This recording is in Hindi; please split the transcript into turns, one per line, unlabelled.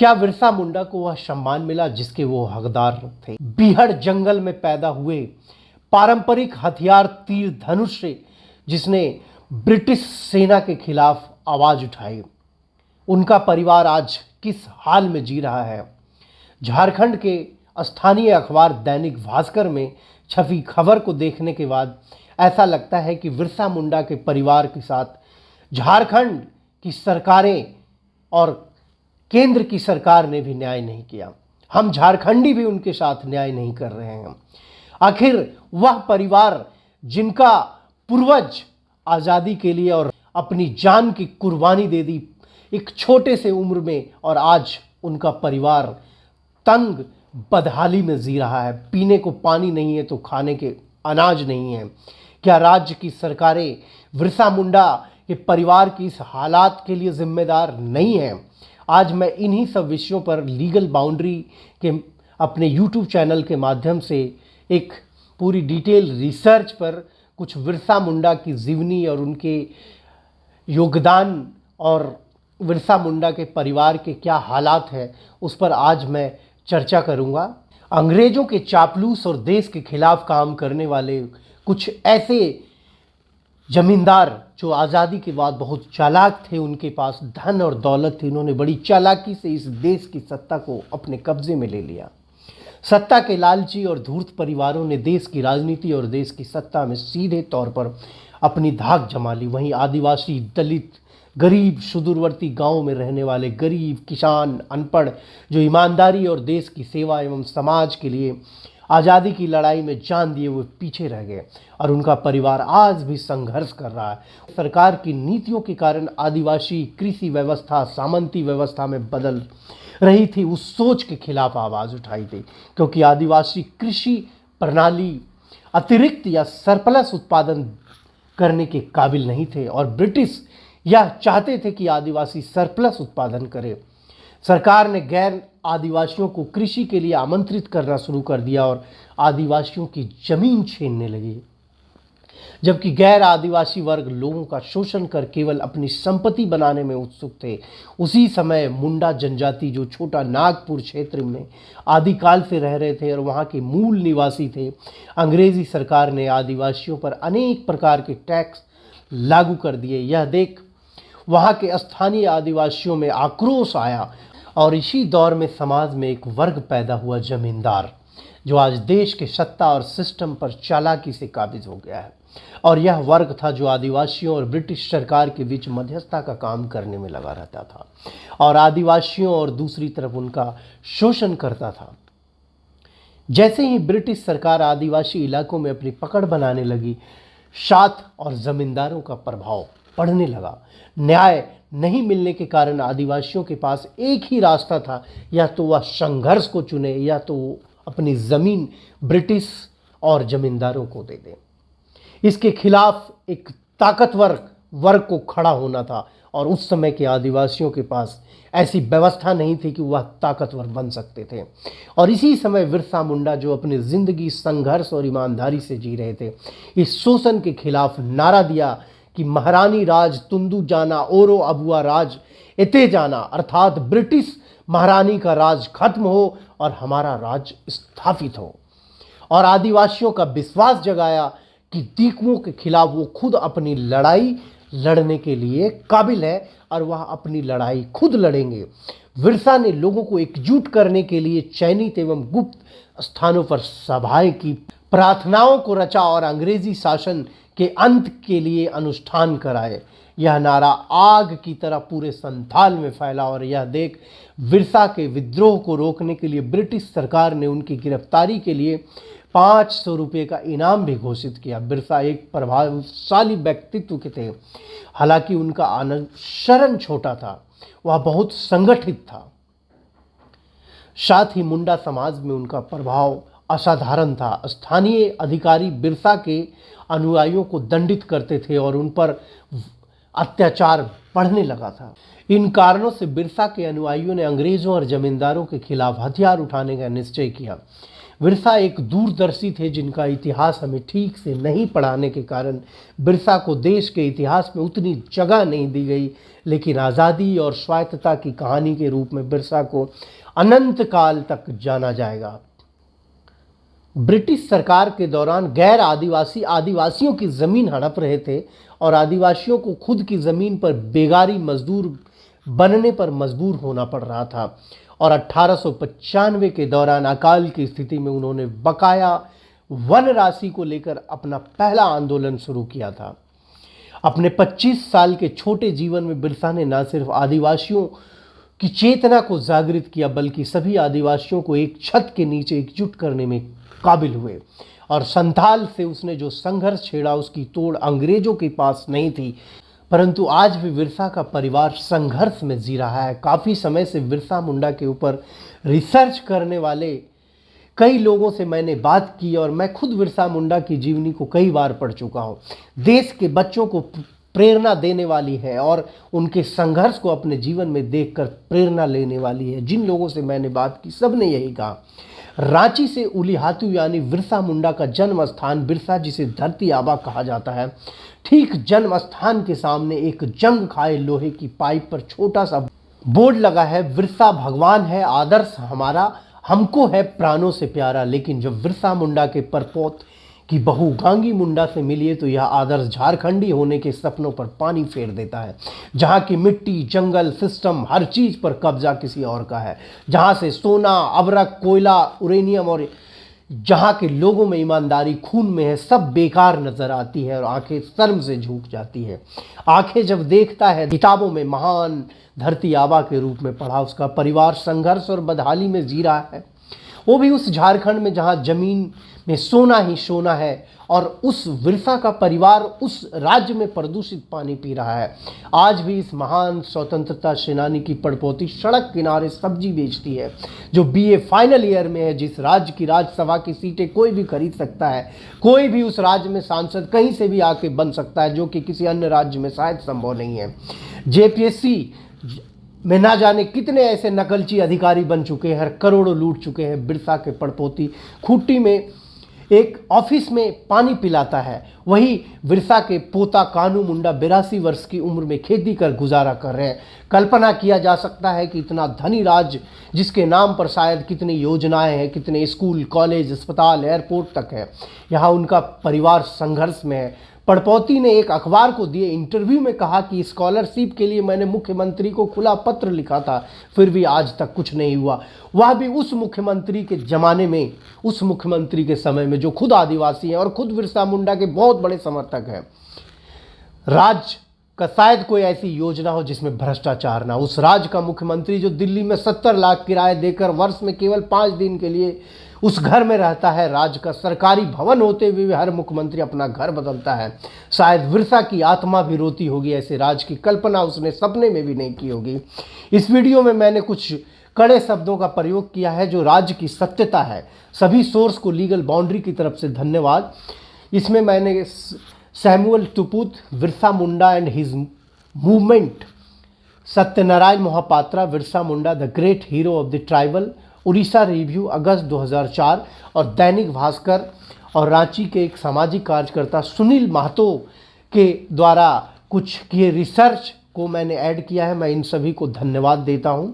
क्या बिरसा मुंडा को वह सम्मान मिला जिसके वो हकदार थे? बीहड़ जंगल में पैदा हुए, पारंपरिक हथियार तीर धनुष से जिसने ब्रिटिश सेना के खिलाफ आवाज उठाई, उनका परिवार आज किस हाल में जी रहा है? झारखंड के स्थानीय अखबार दैनिक भास्कर में छपी खबर को देखने के बाद ऐसा लगता है कि बिरसा मुंडा के परिवार के साथ झारखंड की सरकारें और केंद्र की सरकार ने भी न्याय नहीं किया। हम झारखंडी भी उनके साथ न्याय नहीं कर रहे हैं। आखिर वह परिवार जिनका पूर्वज आज़ादी के लिए और अपनी जान की कुर्बानी दे दी एक छोटे से उम्र में, और आज उनका परिवार तंग बदहाली में जी रहा है। पीने को पानी नहीं है तो खाने के अनाज नहीं है। क्या राज्य की सरकारें बिरसा मुंडा के परिवार की इस हालात के लिए जिम्मेदार नहीं है? आज मैं इन्हीं सब विषयों पर लीगल बाउंड्री के अपने यूट्यूब चैनल के माध्यम से एक पूरी डिटेल रिसर्च पर कुछ बिरसा मुंडा की जीवनी और उनके योगदान और बिरसा मुंडा के परिवार के क्या हालात हैं उस पर आज मैं चर्चा करूंगा। अंग्रेजों के चापलूस और देश के खिलाफ काम करने वाले कुछ ऐसे जमींदार जो आज़ादी के बाद बहुत चालाक थे, उनके पास धन और दौलत थी, उन्होंने बड़ी चालाकी से इस देश की सत्ता को अपने कब्जे में ले लिया। सत्ता के लालची और धूर्त परिवारों ने देश की राजनीति और देश की सत्ता में सीधे तौर पर अपनी धाक जमा ली। वहीं आदिवासी, दलित, गरीब, सुदूरवर्ती गांवों में रहने वाले गरीब, किसान, अनपढ़ जो ईमानदारी और देश की सेवा एवं समाज के लिए आज़ादी की लड़ाई में जान दिए हुए पीछे रह गए, और उनका परिवार आज भी संघर्ष कर रहा है। सरकार की नीतियों के कारण आदिवासी कृषि व्यवस्था सामंती व्यवस्था में बदल रही थी, उस सोच के खिलाफ आवाज़ उठाई थी, क्योंकि आदिवासी कृषि प्रणाली अतिरिक्त या सरप्लस उत्पादन करने के काबिल नहीं थे, और ब्रिटिश यह चाहते थे कि आदिवासी सरप्लस उत्पादन करे। सरकार ने गैर आदिवासियों को कृषि के लिए आमंत्रित करना शुरू कर दिया और आदिवासियों की जमीन छीनने लगी, जबकि गैर आदिवासी वर्ग लोगों का शोषण कर केवल अपनी संपत्ति बनाने में उत्सुक थे। उसी समय मुंडा जनजाति जो छोटा नागपुर क्षेत्र में आदिकाल से रह रहे थे और वहाँ के मूल निवासी थे, अंग्रेजी सरकार ने आदिवासियों पर अनेक प्रकार के टैक्स लागू कर दिए। यह देख वहाँ के स्थानीय आदिवासियों में आक्रोश आया, और इसी दौर में समाज में एक वर्ग पैदा हुआ, जमींदार, जो आज देश के सत्ता और सिस्टम पर चालाकी से काबिज हो गया है। और यह वर्ग था जो आदिवासियों और ब्रिटिश सरकार के बीच मध्यस्थता का काम करने में लगा रहता था और आदिवासियों और दूसरी तरफ उनका शोषण करता था। जैसे ही ब्रिटिश सरकार आदिवासी इलाकों में अपनी पकड़ बनाने लगी, शात और जमींदारों का प्रभाव बढ़ने लगा। न्याय नहीं मिलने के कारण आदिवासियों के पास एक ही रास्ता था, या तो वह संघर्ष को चुने या तो अपनी ज़मीन ब्रिटिश और जमींदारों को दे दें। इसके खिलाफ एक ताकतवर वर्ग को खड़ा होना था, और उस समय के आदिवासियों के पास ऐसी व्यवस्था नहीं थी कि वह ताकतवर बन सकते थे। और इसी समय बिरसा मुंडा जो अपनी ज़िंदगी संघर्ष और ईमानदारी से जी रहे थे, इस शोषण के खिलाफ नारा दिया कि महारानी राज तुंदू जाना ओरो अबुआ राज इते जाना, अर्थात ब्रिटिश महारानी का राज खत्म हो और हमारा राज स्थापित हो। और आदिवासियों का विश्वास जगाया कि दीकुओं के खिलाफ वो खुद अपनी लड़ाई लड़ने के लिए काबिल है और वह अपनी लड़ाई खुद लड़ेंगे। बिरसा ने लोगों को एकजुट करने के लिए चयनित एवं गुप्त स्थानों पर सभाएं की, प्रार्थनाओं को रचा और अंग्रेजी शासन के अंत के लिए अनुष्ठान कराए। यह नारा आग की तरह पूरे संथाल में फैला, और यह देख बिरसा के विद्रोह को रोकने के लिए ब्रिटिश सरकार ने उनकी गिरफ्तारी के लिए 500 रुपये का इनाम भी घोषित किया। बिरसा एक प्रभावशाली व्यक्तित्व के थे, हालांकि उनका अनुसरण छोटा था, वह बहुत संगठित था। साथ ही मुंडा समाज में उनका प्रभाव असाधारण था। स्थानीय अधिकारी बिरसा के अनुयायियों को दंडित करते थे और उन पर अत्याचार बढ़ने लगा था। इन कारणों से बिरसा के अनुयायियों ने अंग्रेजों और जमींदारों के खिलाफ हथियार उठाने का निश्चय किया। बिरसा एक दूरदर्शी थे जिनका इतिहास हमें ठीक से नहीं पढ़ाने के कारण बिरसा को देश के इतिहास में उतनी जगह नहीं दी गई, लेकिन आज़ादी और स्वायत्तता की कहानी के रूप में बिरसा को अनंत काल तक जाना जाएगा। ब्रिटिश सरकार के दौरान गैर आदिवासी आदिवासियों की ज़मीन हड़प रहे थे और आदिवासियों को खुद की ज़मीन पर बेगारी मजदूर बनने पर मजबूर होना पड़ रहा था और 1895 के दौरान अकाल की स्थिति में उन्होंने बकाया वन राशि को लेकर अपना पहला आंदोलन शुरू किया था। अपने 25 साल के छोटे जीवन में बिरसा ने न सिर्फ आदिवासियों की चेतना को जागृत किया बल्कि सभी आदिवासियों को एक छत के नीचे एकजुट करने में काबिल हुए और संथाल से उसने जो संघर्ष छेड़ा उसकी तोड़ अंग्रेजों के पास नहीं थी, परंतु आज भी बिरसा का परिवार संघर्ष में जी रहा है। काफ़ी समय से बिरसा मुंडा के ऊपर रिसर्च करने वाले कई लोगों से मैंने बात की और मैं खुद बिरसा मुंडा की जीवनी को कई बार पढ़ चुका हूँ। देश के बच्चों को प्रेरणा देने वाली है और उनके संघर्ष को अपने जीवन में देखकर प्रेरणा लेने वाली है। जिन लोगों से मैंने बात की सब ने यही कहा। रांची से उलीहातू यानी बिरसा मुंडा का जन्म स्थान बिरसा जिसे धरती आबा कहा जाता है, ठीक जन्म स्थान के सामने एक जंग खाए लोहे की पाइप पर छोटा सा बोर्ड लगा है, बिरसा भगवान है, आदर्श हमारा, हमको है प्राणों से प्यारा। लेकिन जब बिरसा मुंडा के परपोत की बहू गांगी मुंडा से मिलिए तो यह आदर्श झारखंडी होने के सपनों पर पानी फेर देता है, जहां की मिट्टी, जंगल, सिस्टम, हर चीज पर कब्जा किसी और का है, जहां से सोना, अबरक, कोयला, यूरेनियम और जहां के लोगों में ईमानदारी खून में है, सब बेकार नजर आती है और आंखें शर्म से झुक जाती है। आंखें जब देखता है किताबों में महान धरती आबा के रूप में पढ़ा, उसका परिवार संघर्ष और बदहाली में जी रहा है, वो भी उस झारखंड में जहां जमीन में सोना ही सोना है और उस बिरसा का परिवार उस राज्य में प्रदूषित पानी पी रहा है। आज भी इस महान स्वतंत्रता सेनानी की पड़पोती सड़क किनारे सब्जी बेचती है, जो बीए फाइनल ईयर में है। जिस राज्य की राज्यसभा की सीटें कोई भी खरीद सकता है, कोई भी उस राज्य में सांसद कहीं से भी आके बन सकता है, जो कि किसी अन्य राज्य में शायद संभव नहीं है। जेपीएससी में ना जाने कितने ऐसे नकलची अधिकारी बन चुके हैं, करोड़ों लूट चुके हैं। बिरसा के पड़पोती खूंटी में एक ऑफिस में पानी पिलाता है, वही बिरसा के पोता कानू मुंडा 82 वर्ष की उम्र में खेती कर गुजारा कर रहे हैं। कल्पना किया जा सकता है कि इतना धनी राज्य जिसके नाम पर शायद कितनी योजनाएं हैं, कितने स्कूल, कॉलेज, अस्पताल, एयरपोर्ट तक है, यहाँ उनका परिवार संघर्ष में है। पड़पोती ने एक अखबार को दिए इंटरव्यू में कहा कि स्कॉलरशिप के लिए मैंने मुख्यमंत्री को खुला पत्र लिखा था, फिर भी आज तक कुछ नहीं हुआ। वह भी उस मुख्यमंत्री के ज़माने में, उस मुख्यमंत्री के समय में जो खुद आदिवासी हैं और खुद बिरसा मुंडा के बहुत बड़े समर्थक हैं। राज्य का शायद कोई ऐसी योजना हो जिसमें भ्रष्टाचार ना। उस राज्य का मुख्यमंत्री जो दिल्ली में 70 लाख किराया देकर वर्ष में केवल 5 दिन के लिए उस घर में रहता है, राज्य का सरकारी भवन होते हुए भी हर मुख्यमंत्री अपना घर बदलता है। शायद बिरसा की आत्मा भी रोती होगी, ऐसे राज्य की कल्पना उसने सपने में भी नहीं की होगी। इस वीडियो में मैंने कुछ कड़े शब्दों का प्रयोग किया है जो राज्य की सत्यता है। सभी सोर्स को लीगल बाउंड्री की तरफ से धन्यवाद। इसमें मैंने Samuel Tuput, Birsa Munda and his movement, Satyanarayan Mohapatra, Birsa Munda the great hero of the tribal, Orissa review August 2004 और दैनिक भास्कर और रांची के एक सामाजिक कार्यकर्ता सुनील महतो के द्वारा कुछ किए रिसर्च को मैंने ऐड किया है। मैं इन सभी को धन्यवाद देता हूं।